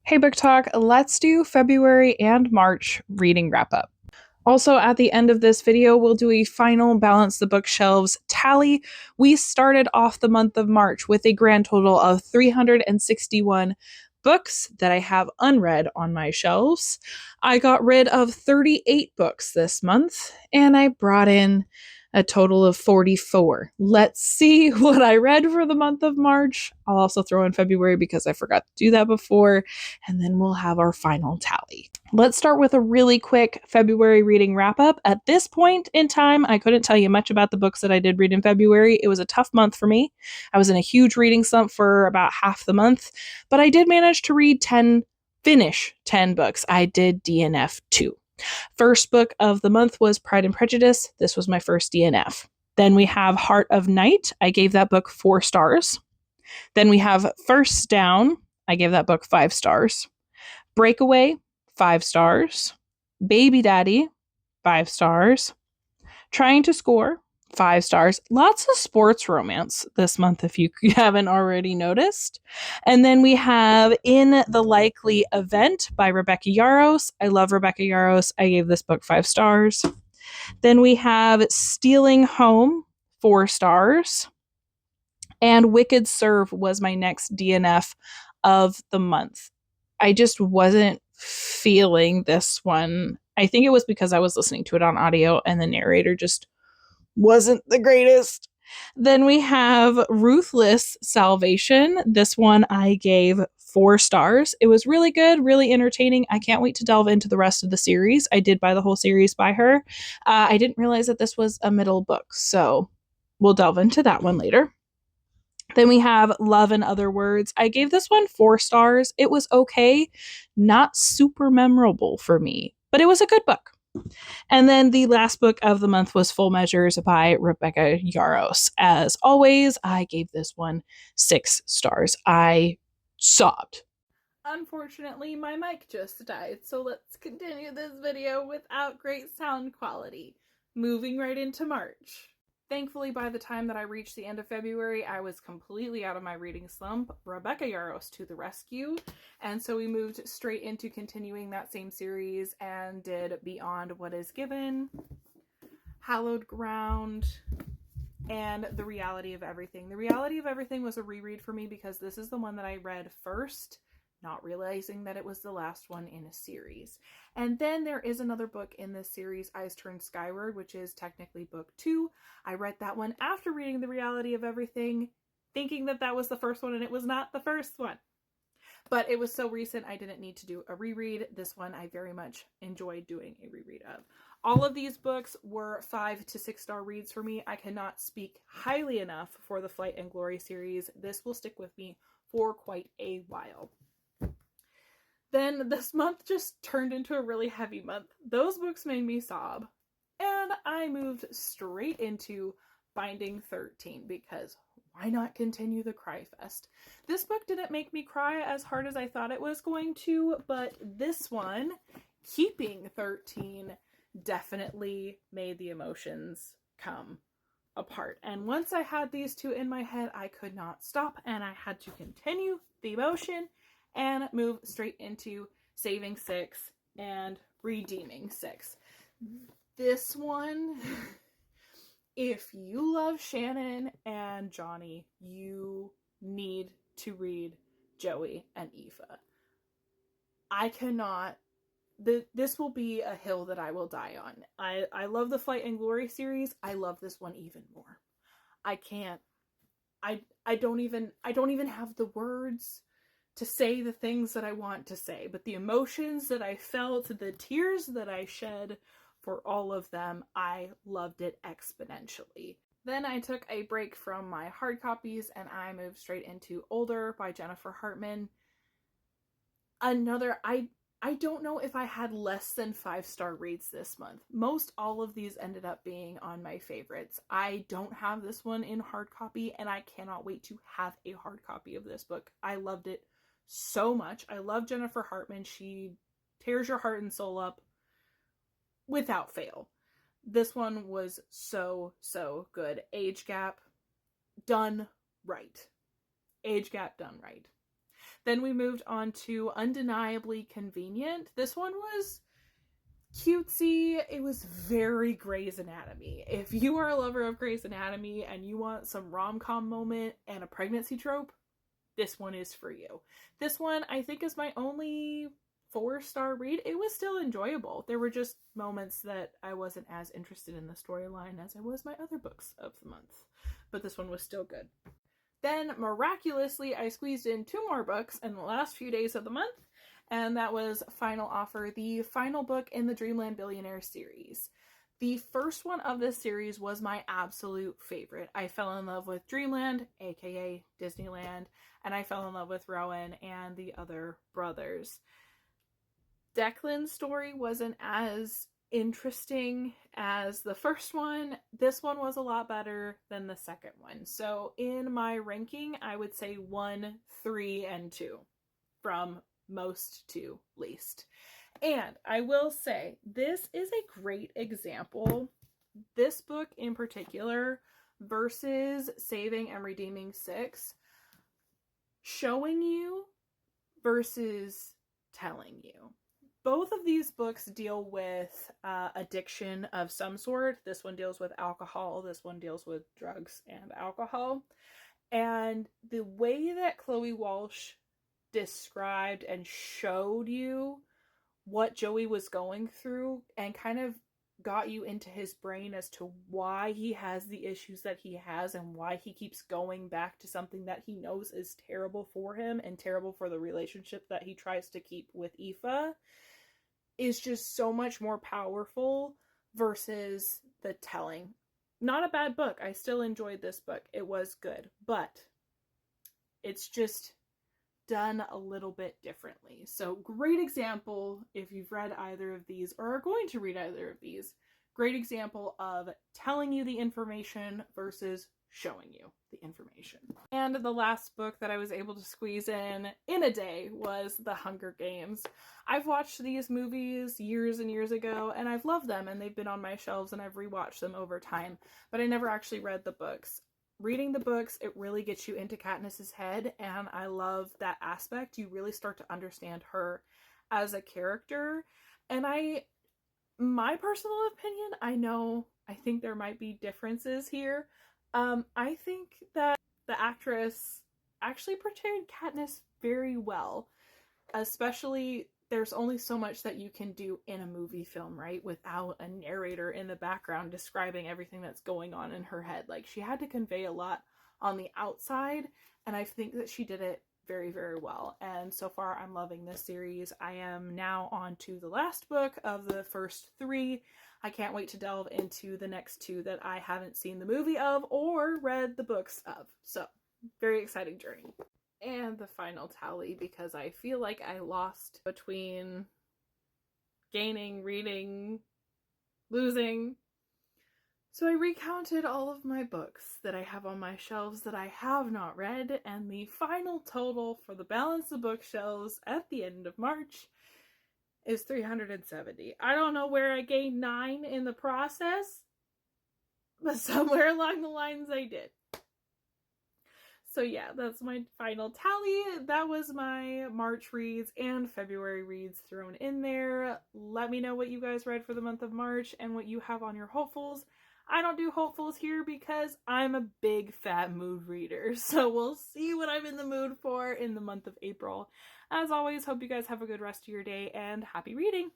Hey, Book Talk, let's do February and March reading wrap up. Also, at the end of this video, we'll do a final balance the bookshelves tally. We started off the month of March with a grand total of 361 books that I have unread on my shelves. I got rid of 38 books this month, and I brought in a total of 44. Let's see what I read for the month of March. I'll also throw in February because I forgot to do that before, and then we'll have our final tally. Let's start with a really quick February reading wrap up. At this point in time, I couldn't tell you much about the books that I did read in February. It was a tough month for me. I was in a huge reading slump for about half the month, but I did manage to finish 10 books. I did DNF 2. First book of the month was Pride and Prejudice. This was my first DNF. Then we have Heart of Night. I gave that book 4 stars. Then we have First Down. I gave that book 5 stars. Breakaway, 5 stars. Baby Daddy, 5 stars. Trying to Score, 5 stars. Lots of sports romance this month, if you haven't already noticed. And then we have In the Likely Event by Rebecca Yarros. I love Rebecca Yarros. I gave this book 5 stars. Then we have Stealing Home, 4 stars. And Wicked Serve was my next DNF of the month. I just wasn't feeling this one. I think it was because I was listening to it on audio and the narrator just wasn't the greatest. Then we have Ruthless Salvation. This one I gave 4 stars. It was really good, really entertaining. I can't wait to delve into the rest of the series. I did buy the whole series by her. I didn't realize that this was a middle book, so we'll delve into that one later. Then we have Love and Other Words. I gave this one 4 stars. It was okay, not super memorable for me, but it was a good book. And then the last book of the month was Full Measures by Rebecca Yarros. As always, I gave this one 6 stars. I sobbed. Unfortunately, my mic just died, so let's continue this video without great sound quality. Moving right into March. Thankfully, by the time that I reached the end of February, I was completely out of my reading slump. Rebecca Yarros to the rescue. And so we moved straight into continuing that same series and did Beyond What Is Given, Hallowed Ground, and The Reality of Everything. The Reality of Everything was a reread for me because this is the one that I read first, not realizing that it was the last one in a series. And then there is another book in this series, Eyes Turn Skyward, which is technically book 2. I read that one after reading The Reality of Everything, thinking that that was the first one, and it was not the first one. But it was so recent, I didn't need to do a reread. This one I very much enjoyed doing a reread of. All of these books were 5 to 6 star reads for me. I cannot speak highly enough for the Flight and Glory series. This will stick with me for quite a while. Then this month just turned into a really heavy month. Those books made me sob. And I moved straight into Binding 13 because why not continue the cry fest? This book didn't make me cry as hard as I thought it was going to, but this one, Keeping 13, definitely made the emotions come apart. And once I had these two in my head, I could not stop and I had to continue the emotion and move straight into Saving 6 and Redeeming 6. This one, if you love Shannon and Johnny, you need to read Joey and Aoife. I cannot, this will be a hill that I will die on. I love the Flight and Glory series. I love this one even more. I can't, I don't even have the words to say the things that I want to say, but the emotions that I felt, the tears that I shed for all of them, I loved it exponentially. Then I took a break from my hard copies and I moved straight into Older by Jennifer Hartman. I don't know if I had less than 5 star reads this month. Most all of these ended up being on my favorites. I don't have this one in hard copy and I cannot wait to have a hard copy of this book. I loved it so much. I love Jennifer Hartman. She tears your heart and soul up without fail. This one was so good. Age gap done right. Age gap done right. Then we moved on to Undeniably Convenient. This one was cutesy. It was very Grey's Anatomy. If you are a lover of Grey's Anatomy and you want some rom-com moment and a pregnancy trope, this one is for you. This one I think is my only 4-star read. It was still enjoyable. There were just moments that I wasn't as interested in the storyline as I was my other books of the month, but this one was still good. Then miraculously I squeezed in 2 more books in the last few days of the month, and that was Final Offer, the final book in the Dreamland Billionaire series. The first one of this series was my absolute favorite. I fell in love with Dreamland, aka Disneyland, and I fell in love with Rowan and the other brothers. Declan's story wasn't as interesting as the first one. This one was a lot better than the second one. So in my ranking, I would say 1, 3, and 2 from most to least. And I will say, this is a great example, this book in particular, versus Saving and Redeeming 6, showing you versus telling you. Both of these books deal with addiction of some sort. This one deals with alcohol. This one deals with drugs and alcohol. And the way that Chloe Walsh described and showed you what Joey was going through and kind of got you into his brain as to why he has the issues that he has and why he keeps going back to something that he knows is terrible for him and terrible for the relationship that he tries to keep with Aoife, is just so much more powerful versus the telling. Not a bad book. I still enjoyed this book. It was good, but it's just done a little bit differently. So great example if you've read either of these or are going to read either of these. Great example of telling you the information versus showing you the information. And the last book that I was able to squeeze in a day was The Hunger Games. I've watched these movies years and years ago, and I've loved them, and they've been on my shelves, and I've rewatched them over time, but I never actually read the books. Reading the books, it really gets you into Katniss's head, and I love that aspect. You really start to understand her as a character, and my personal opinion, I think there might be differences here. I think that the actress actually portrayed Katniss very well, especially there's only so much that you can do in a movie film, right? Without a narrator in the background describing everything that's going on in her head. Like, she had to convey a lot on the outside, and I think that she did it very, very well. And so far, I'm loving this series. I am now on to the last book of the first 3. I can't wait to delve into the next 2 that I haven't seen the movie of or read the books of. So, very exciting journey. And the final tally, because I feel like I lost between gaining, reading, losing. So I recounted all of my books that I have on my shelves that I have not read, and the final total for the balance of bookshelves at the end of March is 370. I don't know where I gained 9 in the process, but somewhere along the lines I did. So yeah, that's my final tally. That was my March reads and February reads thrown in there. Let me know what you guys read for the month of March and what you have on your hopefuls. I don't do hopefuls here because I'm a big fat mood reader. So we'll see what I'm in the mood for in the month of April. As always, hope you guys have a good rest of your day and happy reading!